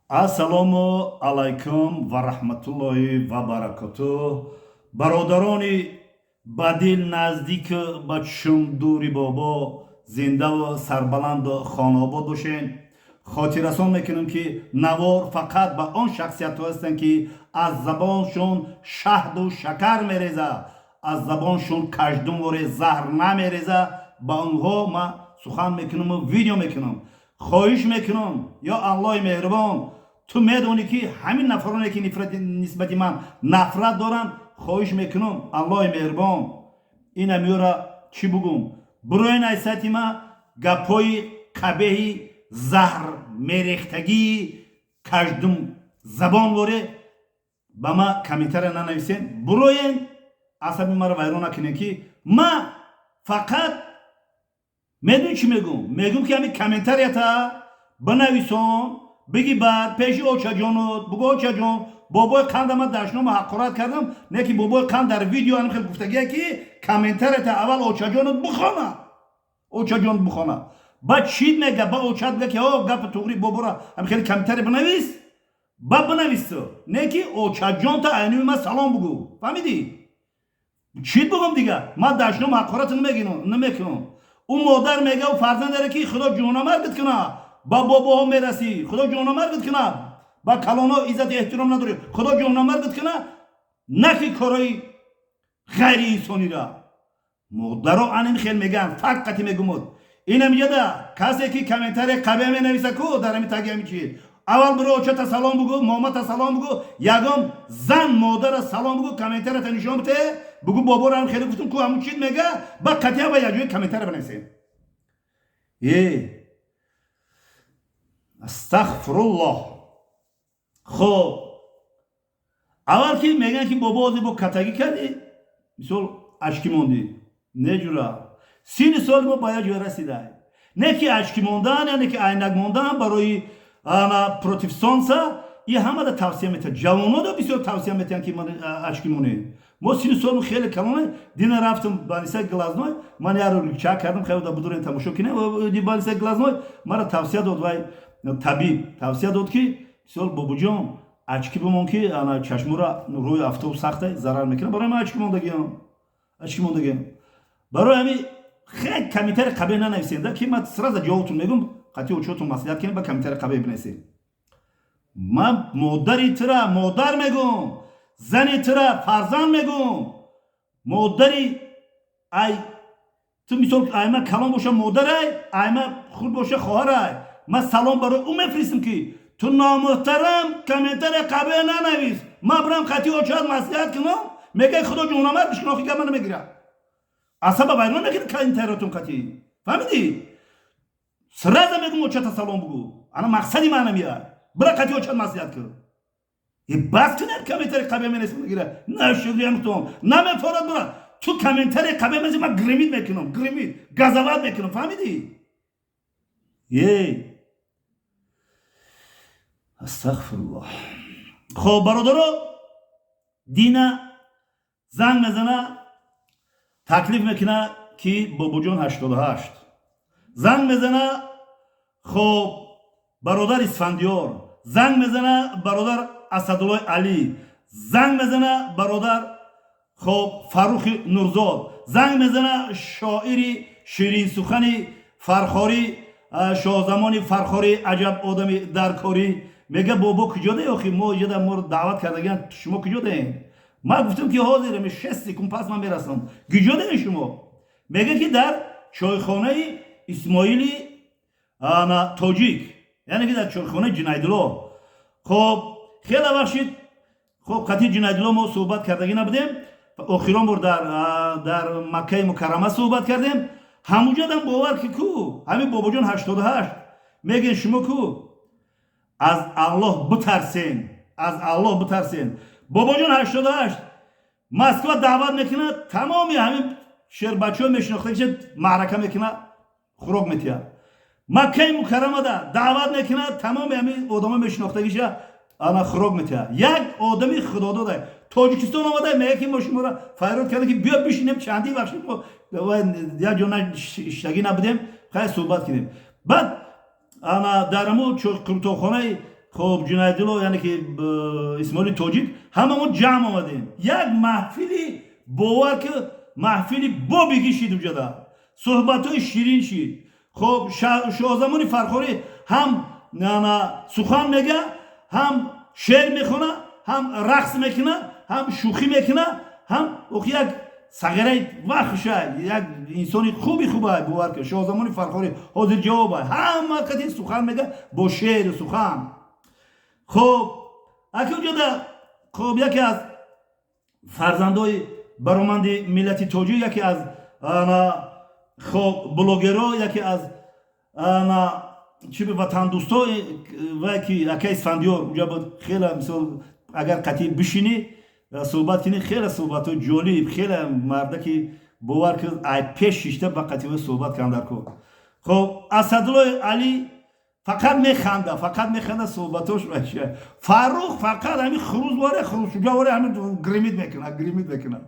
Ассалому алайкум ва раҳматуллоҳи ва баракатуҳ. Бародарони бадил наздик ба чушум дури бобо зиндаву сарбаланду хонобод бошен. хотиррасон мекунем ки навор фақат ба он шахсиятҳо ҳастанд ки аз забоншон шаҳду шакар мереза, аз забоншон каждумвори заҳр намереза. ба онҳо ман сухан мекунам, видео мекунам. хоҳиш мекунам, ё аллоҳи меҳрубон, ту медонӣ ки ҳамин нафароне ки нисбати ман нафрат доранд, хоҳиш мекунам аллоҳи меҳрубон ин амиёра чӣ бугум, бирои ҳайсияти ман гапҳои қабеҳи заҳр мерехтагии каждум забонворе ба ман комментария нанависен. бироен асаби маро вайрон накунем ки ман фақат медони чӣ мегум ки ҳамин комментарията бинависон, биги бад пеши очаҷонот бугӯ очаҷон бобои қанда ман дашнома ҳақорат кардам, не ки бобои қанд дар видео ҳам хел гуфтагия ки комментарията аввал очаҷонот бихона, очаҷонот бихона, баъд чӣ мега ба очат мега ки о гапи туғри бобора ҳам хел комментария бинавис, ба бинависо, не ки очаҷонта айнуи ман салом бугӯ. фаҳмидӣ чӣ бугум дига? ман дашнома ҳақорат намекунам. ӯ модар мега ӯ фарзанд даре ки худо ҷонамаргит куна, ба бобоҳо мерасӣ, худо ҷонамаргит куна, ба калонҳо иззату эҳтиром надорӣ, худо ҷонамаргит куна, на ки корои ғайриинсонира. модаро анин хел меган фақати мегумод инамиҷада касе ки комментария қабеҳ менависа ку дар ҳамин таги ҳамин чи аввал биро очата салом бугӯ, момата салом бугӯ, ягон зан модара салом бугӯ, комментарията нишон бите, бугӯ боборо ҳам хеле гуфтум ку ҳамун чӣ мега, ба қатъиян ба якҷои комментария бинависем. астағфируллоҳ. хоб аввал ки мегӯянд ки бобо ҳозир бо катагӣ кардӣ, мисол ашкӣ мондӣ, не ҷура синни соли мо ба як ҷоя расида, не ки ашкӣ мондан, яъне ки айнак мондан барои против сонса, и ҳамада тавсия метавад, ҷавонодо бисёр тавсия метаванд ки ман ашкӣ монем. мо синни солмо хеле калоне. дина рафтам ба нисаи глазной, ман яро чак кардам, хай да будурен тамошо кинем, ба нисаи глазной мара тавсия дод, вай табиб тавсия дод ки бисёр бобуҷон ачкӣ бимон ки чашмура рӯи автобус сахта зарар мекунад. барои ман ачкӣ мондагиам. барои ҳамин хеле комментария қабеҳ нанависенда ки ман сразу ҷавобтон мегум, қатъи очотон маслиҳат кунед ба комментария қабеҳ бинависед. ман модари тира модар мегум, зани тира фарзанд мегум, модари ай ту мисол ай ман калон боша модарай, ай ман худ боша хоҳарай, ман салом барои ӯ мефиристам ки ту номуҳтарам комментария қабеҳ нанавис, ман бирам қатъи очат маслиҳат кунам, мегӯяд худо ҷонамард бишнохи га мана мегирад. асаба вайрон мекунед комментариятон қатъӣ. фаҳмидӣ сразу мегум очата салом бугӯ, ана мақсади ман ҳамия, бира қатъи очат маслиҳат кун. бас кунед комментария қабеҳ менависад мегирад, нашуриямтон намефорад бира ту комментария қабеҳ менависад, ман гримит мекунам, гримит газават мекунам. фаҳмидӣ астағфируллоҳ. хоб бародаро, дина занг мезана, таклиф мекуна ки бобоҷон 88 занг мезана. хоб бародар исфандиёр занг мезана, бародар асадуллои алӣ занг мезана, бародар хоб фаррухи нурзод занг мезана, шоири ширинсухани фархорӣ, шоҳзамони фархорӣ, аҷаб одами даркорӣ. мега бобо куҷода охи мо ҷада моро даъват кардагиан, шумо куҷодаен? ман гуфтам ки ҳозирам 6 секунд пас ман мерасам. куҷодаен шумо? мега ки дар чойхонаи исмоили тоҷик, яъне ки дар чойхонаи ҷунайдулло. хоб хеле бахшид, хоб қатъи ҷунайдулло мо суҳбат кардагӣ набудем, охирон бор дар маккаи мукаррама суҳбат кардем. ҳамуҷадам бовар ки ку ҳамин бобоҷон 88 мегӯян шумо ку аз аллоҳ битарсен, аз аллоҳ битарсен. бобоҷон 88 москва даъват мекунад, тамоми ҳамин шербачаҳо мешинохтагиша маърака мекунад, хӯрок метиҳад. маккаи мукаррамада даъват мекунад, тамоми ҳамин одамо мешинохтагиша хӯрок метиҳад. як одами худододай тоҷикистон омада мега ки мо шуморо файрод карда ки биё бишинем чандӣ бахшид мо як ҷо наштагӣ набудем, хай суҳбат кунем. баъд дар ҳамун қуртохонаи خب جنایدلو یعنی که اسماعیل توجیک هممون جمع آمدیم یک محفلی باور که محفلی با بگیشید اونجا صحبت های شیرین شید خب شاهزمان فرخاری هم سخن میگه هم شعر میخونه هم رقص میکنه هم شوخی میکنه هم یک صغیره وقت یک انسانی خوبه باور که شاهزمان فرخاری حاضر جواب همه کتی سخن میگه با شعر و سخن خب اگه اونجا خب یکی از فرزندای برآمد ملت توجی یکی از خب بلوگرها یکی از چی به وطن دوستا و یکی اسفندیار اونجا بود خیلی مثال اگر قطعی بشینی صحبت کنی خیلی صحبت جالب خیلی مرده که باور که ای پیش شیشته با قطعی صحبت کردن کن خب اسدالله علی فقط میخنده صحبتاش باشه فاروق فقط همین خروز واره خروز شجاع واره همین گریمید میکنه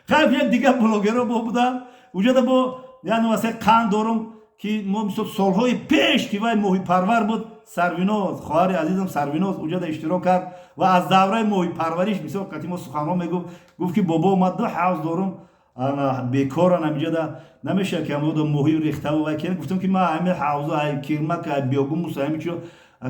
خیلی دیگه بلوگرها بودن اونجا با یعنی واسه قند دارم که ما مثل سالهای پیش که وای محیط پرور بود سرویناز خواهر عزیزم سرویناز اونجا اشتراک کرد و از دوره محیط پروریش مثل وقتی ما سخنرانی میگفت که بابا اومد دو حوض دارم بیکارن همینجا نمیشه که ما دو محیط ریخته و وای گفتم که ما همه حوض های کیرمک بیاگون مساهمی چو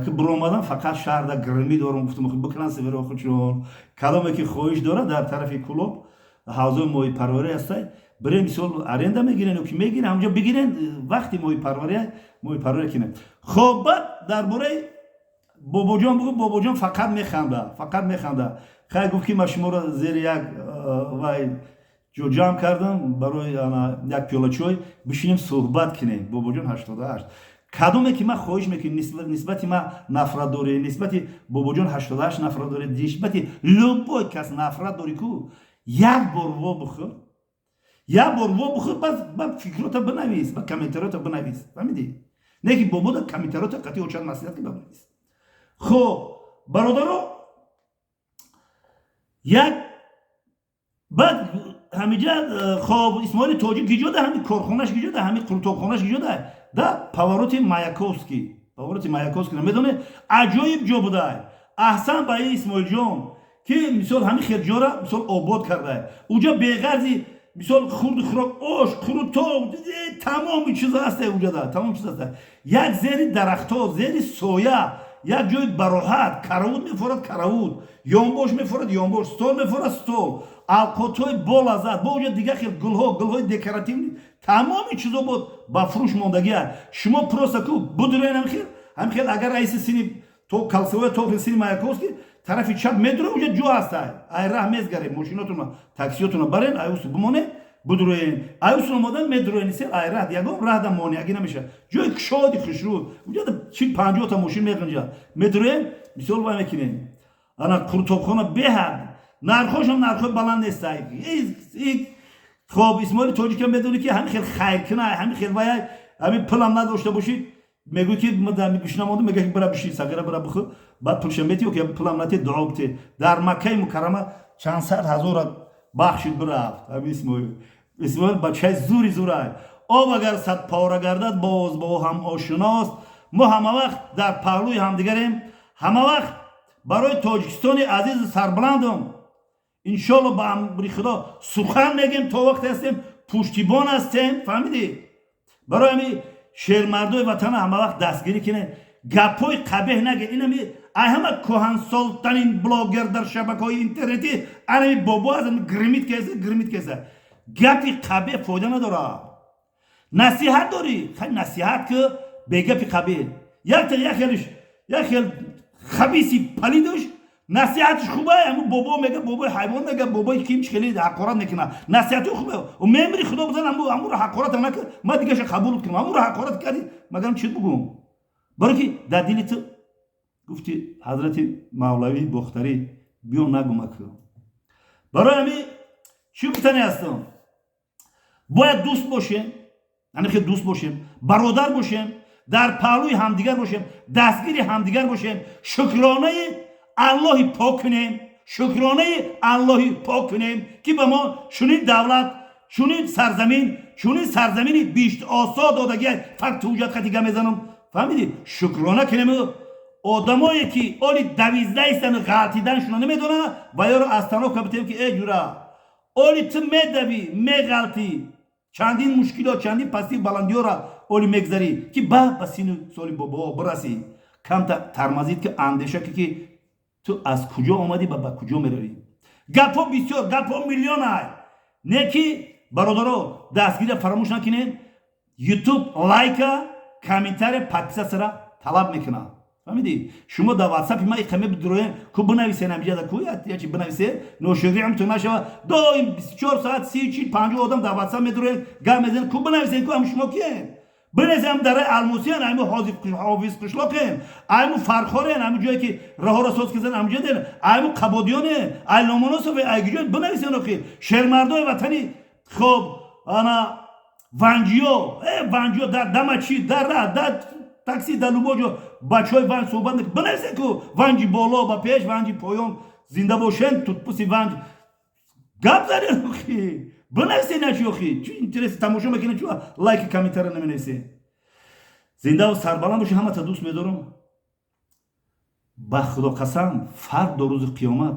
که برآمدن فقط شهر در گرمی دارم گفتم خب بکنن سفر خودشون کلامی که خواهش داره در طرف کلوب حوض محیط پروری هست برای مثال ارنده میگیرن و که میگیرن همونجا بگیرن وقتی محیط پروری کنن خب بعد درباره بابا جان بگو بابا جان فقط میخنده خیلی گفت که ما شما رو زیر یک وای جو جمع کردم برای یک پیاله چای بشینیم صحبت کنیم بابا جان 88 کدومه که من خواهش میکنم نسبت ما نفرت داره نسبت بابا جان 88 نفرت داره نسبت لوبای کس نفرت داره کو یک بار وا بخور بعد فکرات بنویس بعد کامنتارات بنویس فهمیدی نه که بابا در کامنتارات قطعی اوچان مسئله که بنویس خب برادرو یک بعد همینجا خب اسماعیل توجی گیجو ده همین کارخونش گیجو ده همین قرطوخونش گیجو ده ده پاوروت مایاکوفسکی میدونه عجایب جو بوده احسن با اسماعیل جان که مثال همین خرجورا مثال آباد کرده اونجا بیغرضی مثال خورد خوراک آش خورد تو تمام چیزا هست اونجا تمام چیزا هست یک زیر درختها زیر سویا یک جای براحت کراود میفورد کراود یانبوش میفورد یانبوش ستول میفورد ستول алқотҳои болаззат бо уҷа дигар хел гулҳои декоративни тамоми чизо буд ба фурӯш мондагия шумо просто ку будурен ҳамхел агар раиси сини то калсовия то сини маяковски тарафи чап медуре уҷа ҷо ҳаста ай раҳ мезгарем мошинотуна таксиётуна барен айусу бимоне будурен айусу омодан медуроени се ай раҳ ягон раҳда монеагӣ намеша ҷои кушоди хушрӯ уҷа чи 50 та мошин меғинҷа медуроем мисол вай мекунем ана қуртобхона беҳад нархошам нархои баланд нестай хоб исмоили тоҷикам медони ки ҳамин хел хайркина ҳамин хел вая ҳамин пулам надошта бошид мегӯй ки гӯшнамоду мега ки бара биши сагара бара бихӯ баъд пулшам метиё ки пулам нати дуо бите дар маккаи мукаррама чанд сад ҳазора бахшид бирафт ҳамин исмоил бачаи зурай об агар сад пора гардад боз бо ҳам ошиност мо ҳамавақт дар паҳлӯи ҳамдигарем ҳамавақт барои тоҷикистони азизу сарбуландум иншолло ба амри худо сухан мегем то вақте ҳастем пуштибон ҳастем фаҳмидӣ барои ҳами шермардои ватана ҳамавақт дастгирӣ кине гапҳои қабеҳ нагед инами ай ҳама кӯҳансолтарин блогер дар шабакаҳои интернетӣ анами бобо аз гримит кеса гапи қабеҳ фоида надорад насиҳат дорӣ хай насиҳат ки бегапи қабеҳ як хел хабиси палидош насиҳатиш хубае ҳамун бобо мега бобои ҳайвон мега бобои ким чхели ҳақорат мекуна насиҳати хубае мемри худо бизан ҳамунро ҳақорат нака ма дигаша қабул кунам ҳамунро ҳақорат кардӣ магарам чӣ бугум баро ки дар дили ту гуфти ҳазрати мавлавӣ бухтарӣ биё нагумак барои ҳами чӣ гуфтани ҳастам бояд дӯст бошем ҳанихе дӯст бошем бародар бошем дар паҳлӯи ҳамдигар бошем дастгири ҳамдигар бошем шукронаи аллоҳи пок кунем ки ба мо чунин давлат чунин сарзамини бишт осо додагия факт ҳуҷҷат хати га мезанам фаҳмидӣ шукрона кунему одамое ки оли 12 сани ғалтиданшуна намедона ва ёро аз танҳо кабитем ки э ҷура оли ту медавӣ меғалтӣ чандин мушкилот чандин пастӣ баландиёра оли мегзарӣ ки ба сину соли бобо бирасӣ кам тармазид ки андеша ки ту аз куҷо омадӣ ба куҷо меравӣ. Гапҳо бисёр, гапҳо миллионай. Не ки бародаро дастгирия фаромӯш накунед. ютуб лайка комментария подписатсияра талаб мекунад. фаҳмидӣ? Шумо дар ватсапи ман иқаме бидуроем ку бинависен амҷада ку ячи бинависен ношӯрӣ ҳамтон нашава доим 24 соат 30-40-50 одам дар ватсап медуроем гап мезанем ку бинависен ку ҳам шумо киен бинависем дар алмусиан айму ҳофиз қишлоқен айму фархорен айму ҷое ки раҳора соз кизан амҷаден айму қабодиёнен ай ломоносове ай гиҷоен бинависен охи шермардои ватани хоб ана ванҷиё дар дамачи дар такси дар лубоҷо бачаҳои ванҷ суҳбат мекунанд бинависен ку ванҷи боло ба пеш ванҷи поён зинда бошен тутпуси ванҷ гап зарен охи бинависен ячи охи чӣ интереси тамошо мекунед чӯ лайки комментария наменависен зиндаву сарбаланд бошед ҳамата дӯст медорам ба худо қасам фардо рӯзи қиёмат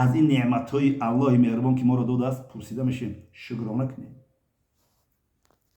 аз ин неъматҳои аллоҳи меҳрубон ки моро додааст пурсида мешем шукрона кунем.